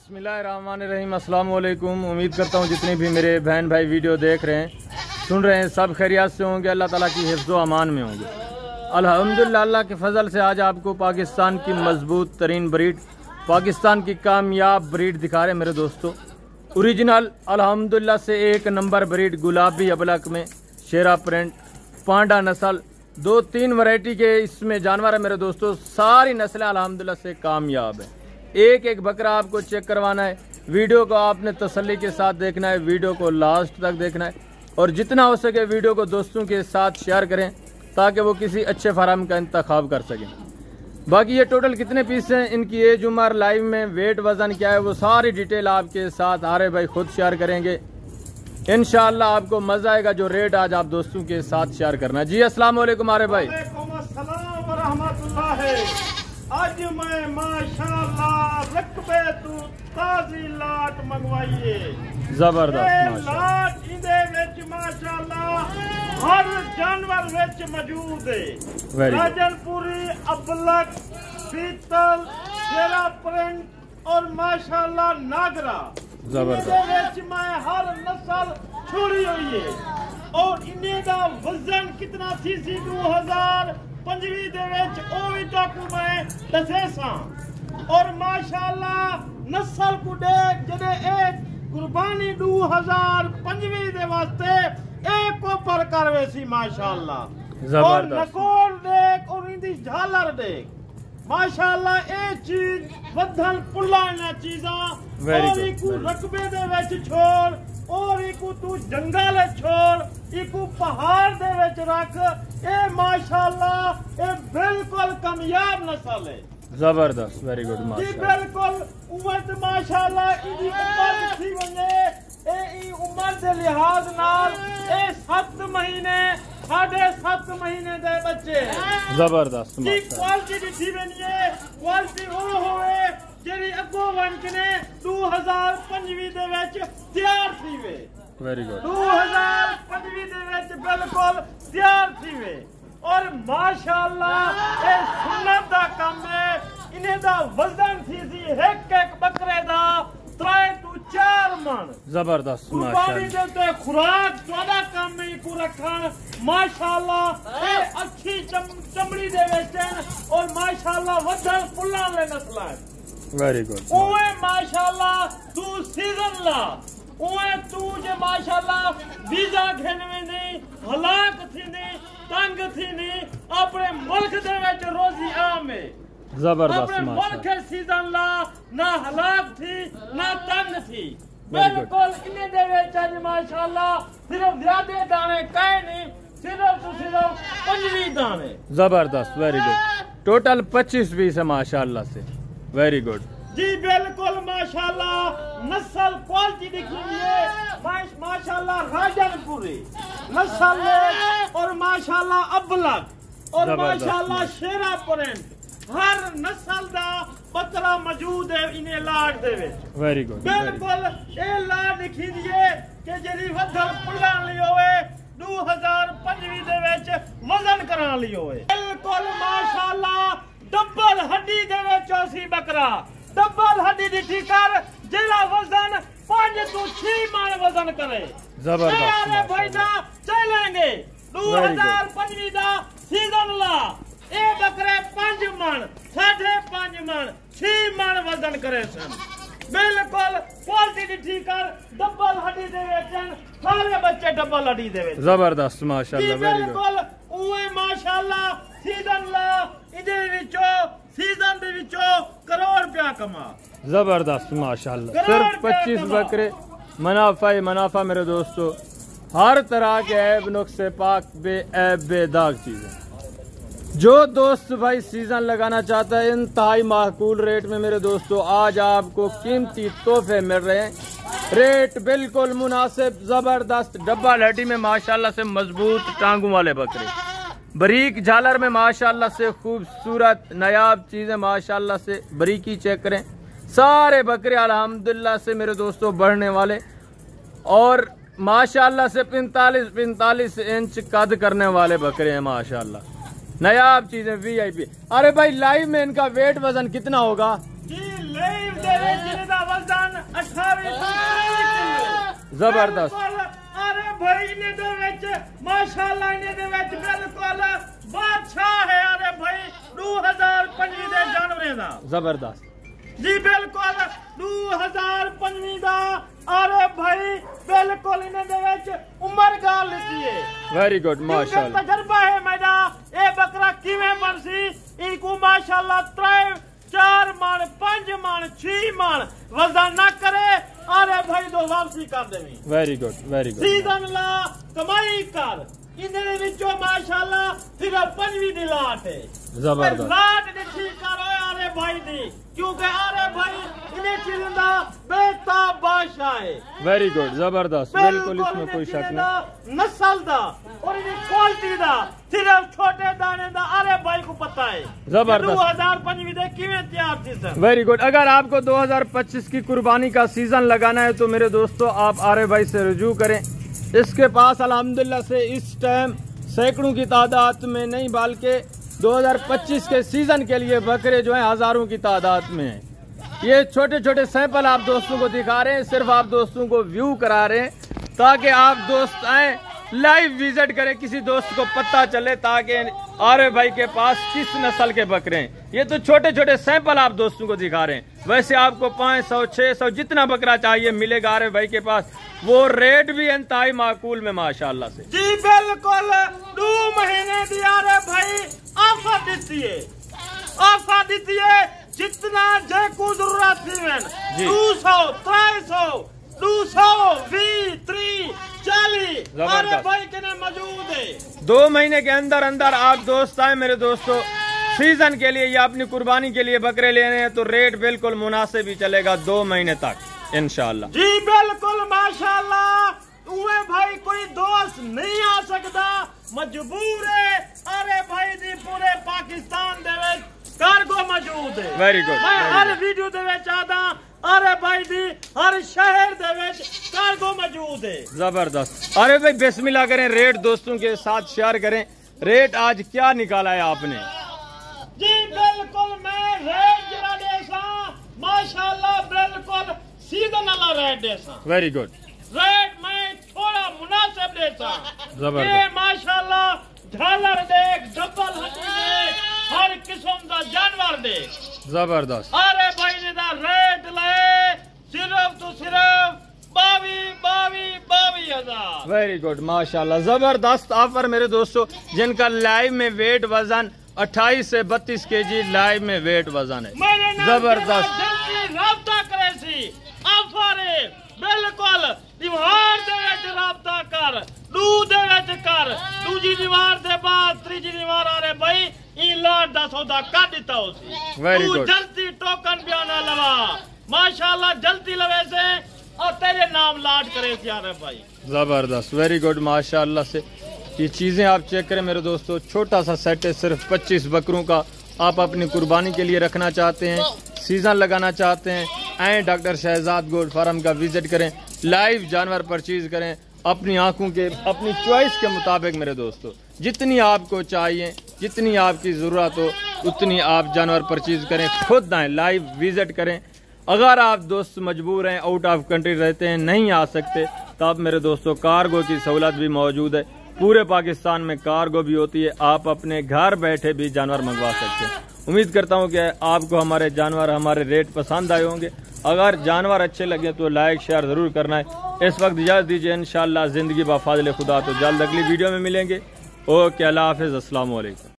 बिस्मिल्लाहिर्रहमानिर्रहीम। अस्सलाम वालेकुम। उम्मीद करता हूँ जितने भी मेरे बहन भाई वीडियो देख रहे हैं, सुन रहे हैं, सब खैरियत से होंगे, अल्लाह ताला की हिफ्ज़ व अमान में होंगे। अल्हम्दुलिल्लाह, अल्लाह के फजल से आज आपको पाकिस्तान की मजबूत तरीन ब्रीड, पाकिस्तान की कामयाब ब्रीड दिखा रहे हैं मेरे दोस्तों। ओरिजिनल अल्हम्दुलिल्लाह से एक नंबर ब्रीड गुलाबी अबलक में शेरा प्रिंट पांडा नस्ल, 2-3 वैरायटी के इसमें जानवर है मेरे दोस्तों। सारी नस्लें अल्हम्दुलिल्लाह से कामयाब है। एक एक बकरा आपको चेक करवाना है। वीडियो को आपने तसल्ली के साथ देखना है, वीडियो को लास्ट तक देखना है और जितना हो सके वीडियो को दोस्तों के साथ शेयर करें ताकि वो किसी अच्छे फार्म का इंतखाब कर सकें। बाकी ये टोटल कितने पीस हैं, इनकी एज उम्र, लाइव में वेट वजन क्या है, वो सारी डिटेल आपके साथ आरे भाई खुद शेयर करेंगे। इंशाअल्लाह आपको मजा आएगा। जो रेट आज आप दोस्तों के साथ शेयर करना है। जी अस्सलाम वालेकुम आरे भाई। आज मैं माशाल्लाह रकबे तू ताजी लाट मंगवाइए, जबरदस्त लाट इंदे विच माशाल्लाह हर जानवर विच मौजूद है। राजनपुरी, अबलक, पीतल, शेरा प्रिंट और माशाल्लाह नागरा, जबरदस्त मैं हर नस्ल छोड़ी हुई है। और इन्हें का वजन कितना थी 2025 दे विच ओ भी तक मैं दसे सा। और माशाल्लाह नस्ल को देख जदे एक कुर्बानी 2025 दे वास्ते एक ऊपर करवे सी माशाल्लाह। और नकोर देख और इनदी झालर देख माशाल्लाह, ए चीज वधन पुल्ला चीजा और इकू रकबे दे विच छोड़ और इकू तू जंगल छोड़, इकू पहाड़ दे विच रख। ए माशाल्लाह ए बिल्कुल कामयाब नस्ल है। जबरदस्त, वेरी गुड माशाल्लाह। बिल्कुल उम्र माशाल्लाह इदी उम्र थी वने ए उम्र दे लिहाज नाल ए 7 महीने 7.5 महीने दे बच्चे। जबरदस्त क्वालिटी दिखी बनी है, क्वालिटी वो होवे जेडी अगो वंचने 2025 दे विच तैयार थी वे। Very good. 2025 दे विच बिल्कुल तैयार थी वे। और माशाल्लाह ए सुन्नत दा काम है। इन्हें दा वजन थी एक बकरे दा 3 to 4 मन। जबरदस्त माशाल्लाह। खुराक ज्यादा काम में को रखन माशाल्लाह ए अच्छी चमड़ी दे विच और माशाल्लाह वजन फुल्ला ले नस्ल है। Very good. ओए माशाल्लाह तू सीजन ला, ओए तू जे माशाल्लाह वीजा घेनवे नहीं, हलाक थी नहीं, तंग थी नहीं, अपने मुल्क दे विच रोजी आम है। जबरदस्त अपने मुल्क सीजन ला, ना हलाक थी ना तंग थी, बिल्कुल इन्हें दे विच आज माशाल्लाह सिर्फ ज्यादा दाने कहे नहीं, सिर्फ 25 दाने। जबरदस्त, वेरी गुड। टोटल 25 पीस है माशाल्लाह से। वेरी गुड जी बिल्कुल माशाल्लाह। नस्ल क्वालिटी दिखिए माशाल्लाह राजनपुरी नस्ल है और माशाल्लाह अबलक और माशाल्लाह शेरा प्रिंट हर नस्ल दा बकरा मौजूद है इन्हें लाट दे विच। Very good. बिल्कुल ए लाट दिखिए कि जेडी वधल पुल्ला ली होवे 2025 दे विच वजन करा ली होवे। बिल्कुल माशाल्लाह डबल हड्डी दे विच सी बकरा, डबल हड्डी दिखी कर जेड़ा वजन 5 to 6 मन वजन करे। जबरदस्त भाई साहब चलेंगे 2025 दा सीजन ला ए बकरे 5 मन 5.5 मन 6 मन वजन करे सन। बिल्कुल क्वालिटी दिखी कर डबल हड्डी दे विच सारे बच्चे डबल हड्डी दे विच। जबरदस्त माशाल्लाह, वेरी गुड। बिल्कुल ओए माशाल्लाह सीजन ला इदे विचो सीजन दे विचो करोड़ रुपया कमा। जबरदस्त माशाल्लाह। सिर्फ 25 बकरे, मुनाफा ही मुनाफा मेरे दोस्तों। हर तरह के ऐब नुक्से पाक बेदाग चीजें। जो दोस्त भाई सीजन लगाना चाहता है इंतहाई माकूल रेट में मेरे दोस्तों आज आपको कीमती तोहफे मिल रहे हैं। रेट बिल्कुल मुनासिब, जबरदस्त। डब्बा लहटी में माशाल्लाह से मजबूत टांगों वाले बकरे, बरीक झालर में माशाल्लाह से खूबसूरत नायाब चीजें माशाल्लाह से बरीकी चेक करें। सारे बकरे अल्हम्दुलिल्लाह से मेरे दोस्तों बढ़ने वाले और माशाल्लाह से 45 इंच कद करने वाले बकरे हैं माशाल्लाह। नायाब चीजें VIP। अरे भाई लाइव में इनका वेट वजन कितना होगा? जी लाइव दे जिनका वजन जबरदस्त। अरे भाई इन्हें दे विच माशाल्लाह इन्हें दे विच बिल्कुल बादशाह है। अरे भाई 2025 दे जानवरें दा जबरदस्त जी बिल्कुल 2025 दा। अरे भाई बिल्कुल इन्हें दे विच उम्र गाल लीती है। वेरी गुड माशाल्लाह तजर्बा है मेरा ए बकरा किवें बनसी इनको माशाल्लाह 3 4 मन 5 मन 6 मन वजन ना करे। अरे भाई दो वापसी कर देवी। वेरी गुड सीजन ला कमाई कर इन्हें विचों माशाल्लाह सिर्फ 5वीं दी लाट है। जबरदस्त लाट ठीक करो अरे भाई दी क्योंकि अरे भाई इन्हें चीज़ों दा बेताब बादशाह है। वेरी गुड जबरदस्त बिल्कुल इसमें कोई शक नहीं। नस्ल दा और इन्हें क्वालिटी दा सिर्फ छोटे दाने दा अरे भाई को पता है। जबरदस्त 2025 दे किवें तैयार थी सर। Very good. अगर आपको 2025 की कुर्बानी का सीजन लगाना है तो मेरे दोस्तों आप आरे भाई से रुजू करें। इसके पास अल्हम्दुलिल्लाह से इस टाइम सैकड़ों की तादाद में नहीं बल्कि 2025 के सीजन के लिए बकरे जो हैं हजारों की तादाद में हैं। ये छोटे छोटे सैंपल आप दोस्तों को दिखा रहे हैं, सिर्फ आप दोस्तों को व्यू करा रहे हैं ताकि आप दोस्त आए लाइव विजिट करें, किसी दोस्त को पता चले ताकि आरे भाई के पास किस नस्ल के बकरे हैं। ये तो छोटे छोटे सैंपल आप दोस्तों को दिखा रहे हैं। वैसे आपको 500 600 जितना बकरा चाहिए मिलेगा आरे भाई के पास। वो रेट भी इंतहाई माकूल में माशाल्लाह से। जी बिल्कुल 2 महीने दी आरे भाई ऑफर देती है। ऑफर देती है जितना जेको जरूरत थी 200 300 220 30 40 अरे भाई के मौजूद है। 2 महीने के अंदर अंदर आप दोस्त आए मेरे दोस्तों सीजन के लिए या अपनी कुर्बानी के लिए बकरे लेने हैं तो रेट बिल्कुल मुनासिब ही चलेगा 2 महीने तक इंशाल्लाह। जी बिल्कुल माशाल्लाह। उहे भाई कोई दोस्त नहीं आ सकता मजबूर है। अरे भाई दी पूरे पाकिस्तान दे विच कार्गो मौजूद है। Very good. मैं हर वीडियो दे विच आदा अरे भाई दी हर शहर दे विच कार्गो मौजूद है। जबरदस्त। अरे भाई बिस्मिल्लाह करें, रेट दोस्तों के साथ शेयर करें। रेट आज क्या निकाला है आपने? जी बिल्कुल मैं रेट जरा देसा माशाल्लाह बिल्कुल सीधन वाला रेट देसा। Very good. रेट मैं थोड़ा मुनासिब देता। जबरदस्त। ये माशाल्लाह झालर देख डबल हड्डी देख हर किस्म का जानवर देख जबरदस्त। अरे भाई ने दा रेट ले सिर्फ तो सिर्फ 22 हजार। वेरी गुड माशाल्लाह जबरदस्त ऑफर मेरे दोस्तों। जिनका लाइव में वेट वजन 28 से 32 केजी लाइव में वेट वजन है। जबरदस्त। राब्ता करे सी ऑफर है बिल्कुल दीवार दे विच राब्ता कर दूध दे विच कर दूजी दीवार दे बाद तीजी दीवार आ रहे भाई ई लाट दा सौदा कर दिता उसी। Very good. जल्दी टोकन बयाना लवा माशाल्लाह जल्दी लवे से और तेरे नाम लाट करे सी आ रहे भाई। जबरदस्त वेरी गुड माशाल्लाह से। ये चीजें आप चेक करें मेरे दोस्तों। छोटा सा सेट है सिर्फ 25 बकरों का। आप अपनी कुर्बानी के लिए रखना चाहते हैं, सीजन लगाना चाहते हैं, आए डॉक्टर शहजाद गोट फार्म का विजिट करें, लाइव जानवर परचेज करें अपनी आंखों के अपनी चॉइस के मुताबिक मेरे दोस्तों। जितनी आपको चाहिए जितनी आपकी ज़रूरत हो उतनी आप जानवर परचेज करें, खुद आएँ लाइव विजिट करें। अगर आप दोस्त मजबूर हैं, आउट ऑफ कंट्री रहते हैं, नहीं आ सकते तो आप मेरे दोस्तों कार्गो की सहूलत भी मौजूद है। पूरे पाकिस्तान में कार्गो भी होती है, आप अपने घर बैठे भी जानवर मंगवा सकते हैं। उम्मीद करता हूं कि आपको हमारे जानवर हमारे रेट पसंद आए होंगे। अगर जानवर अच्छे लगे तो लाइक शेयर ज़रूर करना है। इस वक्त इजाज़त दीजिए, इंशाअल्लाह ज़िंदगी बा फाज़िल खुदा तो जल्द अगली वीडियो में मिलेंगे। ओके, अल्लाह हाफ़िज़, अस्सलाम वालेकुम।